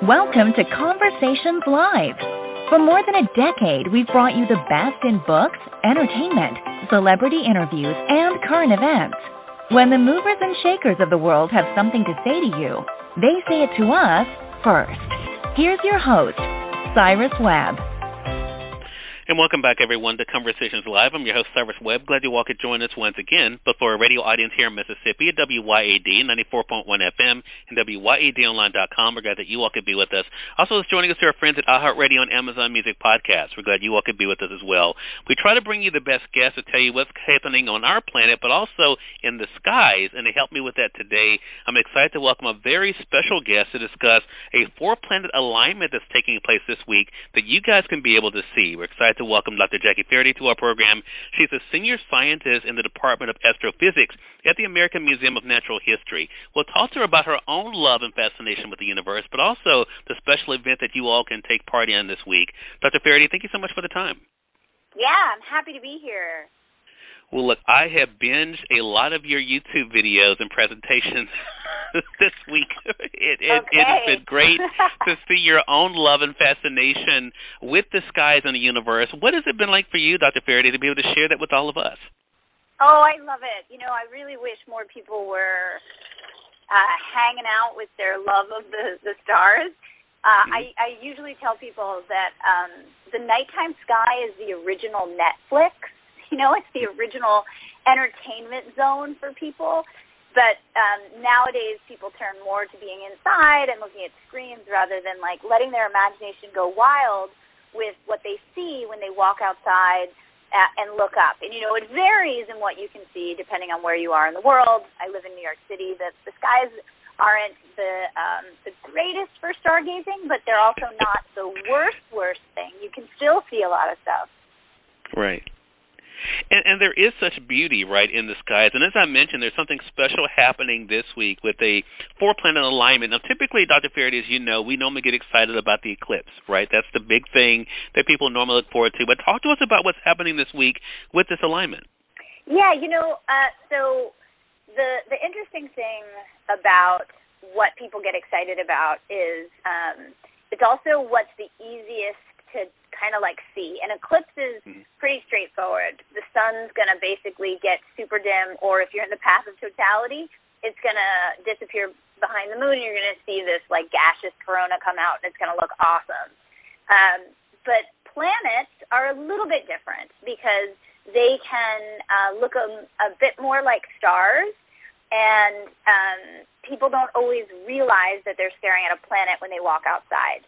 Welcome to Conversations Live. For more than a decade, we've brought you the best in books, entertainment, celebrity interviews, and current events. When the movers and shakers of the world have something to say to you, they say it to us first. Here's your host, Cyrus Webb. And welcome back, everyone, to Conversations Live. I'm your host, Cyrus Webb. Glad you all could join us once again. But for a radio audience here in Mississippi at WYAD 94.1 FM and WYADonline.com, we're glad that you all could be with us. Also, joining us are our friends at iHeartRadio and Amazon Music Podcast. We're glad you all could be with us as well. We try to bring you the best guests to tell you what's happening on our planet, but also in the skies. And to help me with that today, I'm excited to welcome a very special guest to discuss a four-planet alignment that's taking place this week that you guys can be able to see. We're excited to welcome Dr. Jackie Faherty to our program. She's a senior scientist in the Department of Astrophysics at the American Museum of Natural History. We'll talk to her about her own love and fascination with the universe, but also the special event that you all can take part in this week. Dr. Faherty, thank you so much for the time. Yeah, I'm happy to be here. Well, look, I have binged a lot of your YouTube videos and presentations this week. It has been great to see your own love and fascination with the skies and the universe. What has it been like for you, Dr. Faherty, to be able to share that with all of us? Oh, I love it. You know, I really wish more people were hanging out with their love of the stars. I usually tell people that the nighttime sky is the original Netflix. You know, it's the original entertainment zone for people. But nowadays, people turn more to being inside and looking at screens rather than, like, letting their imagination go wild with what they see when they walk outside and look up. And, you know, it varies in what you can see depending on where you are in the world. I live in New York City. The skies aren't the greatest for stargazing, but they're also not the worst thing. You can still see a lot of stuff. Right. And there is such beauty, right, in the skies. And as I mentioned, there's something special happening this week with a four-planet alignment. Now, typically, Dr. Faherty, as you know, we normally get excited about the eclipse, right? That's the big thing that people normally look forward to. But talk to us about what's happening this week with this alignment. Yeah, you know, so the interesting thing about what people get excited about is it's also what's the easiest to kind of like see. An eclipse is pretty straightforward. The sun's going to basically get super dim, or if you're in the path of totality, it's going to disappear behind the moon, and you're going to see this like gaseous corona come out, and it's going to look awesome. But planets are a little bit different because they can look a bit more like stars, and people don't always realize that they're staring at a planet when they walk outside.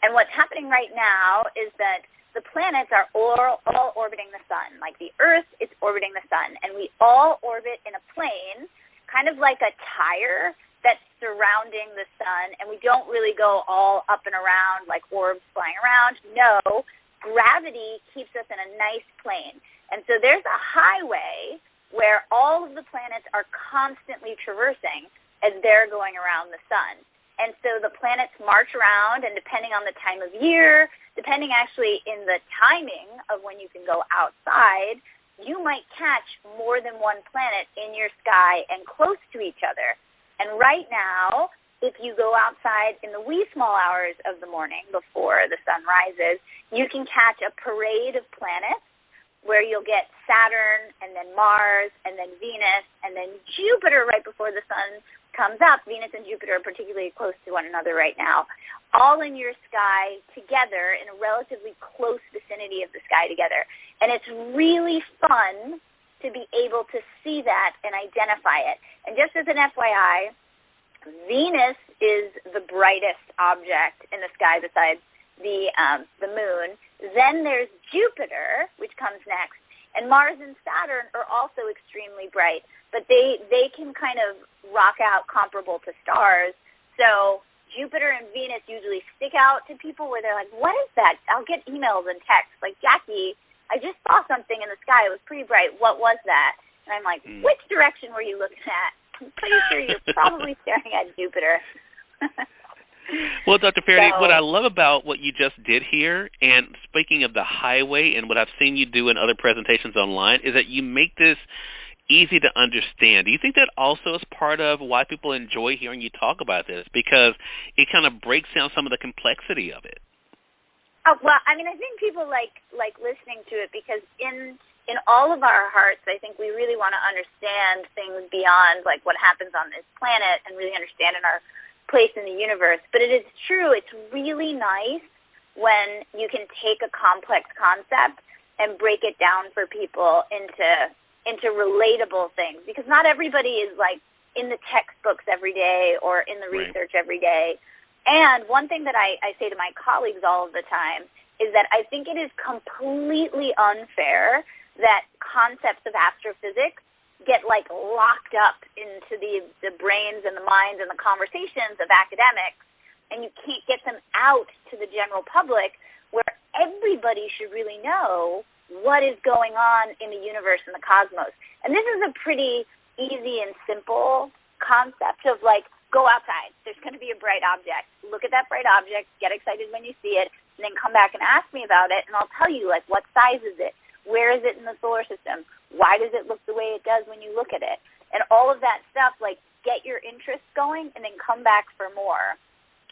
And what's happening right now is that the planets are all orbiting the sun. Like the Earth is orbiting the sun, and we all orbit in a plane, kind of like a tire that's surrounding the sun, and we don't really go all up and around like orbs flying around. No, gravity keeps us in a nice plane. And so there's a highway where all of the planets are constantly traversing as they're going around the sun. And so the planets march around, and depending on the time of year, depending actually in the timing of when you can go outside, you might catch more than one planet in your sky and close to each other. And right now, if you go outside in the wee small hours of the morning before the sun rises, you can catch a parade of planets where you'll get Saturn and then Mars and then Venus and then Jupiter right before the sun comes up. Venus and Jupiter are particularly close to one another right now, all in your sky together in a relatively close vicinity of the sky together. And it's really fun to be able to see that and identify it. And just as an FYI, Venus is the brightest object in the sky besides the moon. Then there's Jupiter, which comes next, and Mars and Saturn are also extremely bright, but they can kind of rock out comparable to stars. So Jupiter and Venus usually stick out to people where they're like, what is that? I'll get emails and texts like, Jackie, I just saw something in the sky. It was pretty bright. What was that? And I'm like, which direction were you looking at? I'm pretty sure you're probably staring at Jupiter. Well, Dr. Faherty, what I love about what you just did here, and speaking of the highway and what I've seen you do in other presentations online, is that you make this easy to understand. Do you think that also is part of why people enjoy hearing you talk about this? Because it kind of breaks down some of the complexity of it. Oh, well, I mean, I think people like listening to it because in all of our hearts, I think we really want to understand things beyond like what happens on this planet and really understand in our place in the universe. But it is true, it's really nice when you can take a complex concept and break it down for people into relatable things, because not everybody is like in the textbooks every day or in the research every day. And one thing that I say to my colleagues all of the time is that I think it is completely unfair that concepts of astrophysics get like locked up into the brains and the minds and the conversations of academics, and you can't get them out to the general public where everybody should really know what is going on in the universe and the cosmos. And this is a pretty easy and simple concept of like, go outside. There's going to be a bright object. Look at that bright object, get excited when you see it, and then come back and ask me about it, and I'll tell you, like, what size is it? Where is it in the solar system? Why does it look the way it does when you look at it? And all of that stuff, like, get your interest going and then come back for more.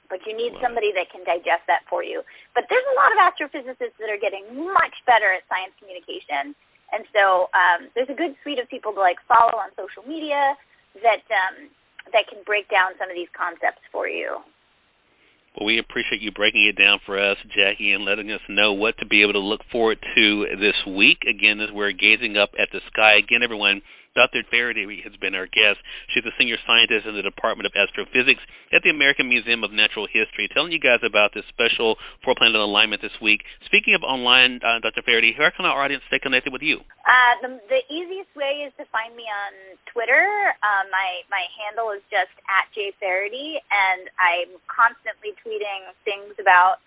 But you need somebody that can digest that for you. But there's a lot of astrophysicists that are getting much better at science communication. And so there's a good suite of people to, like, follow on social media that can break down some of these concepts for you. Well, we appreciate you breaking it down for us, Jackie, and letting us know what to be able to look forward to this week. Again, as we're gazing up at the sky. Again, everyone, Dr. Faherty has been our guest. She's a senior scientist in the Department of Astrophysics at the American Museum of Natural History, telling you guys about this special four-planet alignment this week. Speaking of online, Dr. Faherty, how can our audience stay connected with you? The easiest way is to find me on Twitter. My handle is just @JFaherty, and I'm constantly tweeting things about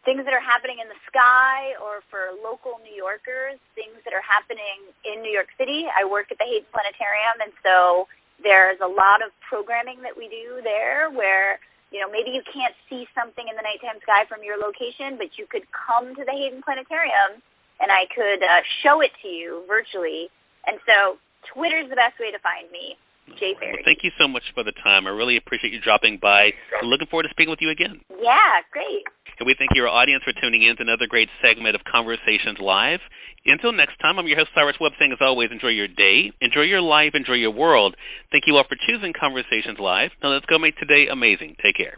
things that are happening in the sky, or for local New Yorkers, things that are happening in New York City. I work at the Hayden Planetarium, and so there's a lot of programming that we do there where, you know, maybe you can't see something in the nighttime sky from your location, but you could come to the Hayden Planetarium, and I could show it to you virtually. And so Twitter's the best way to find me, J. Faherty. Well, thank you so much for the time. I really appreciate you dropping by. We're looking forward to speaking with you again. Yeah, great. And we thank your audience for tuning in to another great segment of Conversations Live. Until next time, I'm your host, Cyrus Webb, saying, as always, enjoy your day, enjoy your life, enjoy your world. Thank you all for choosing Conversations Live. Now let's go make today amazing. Take care.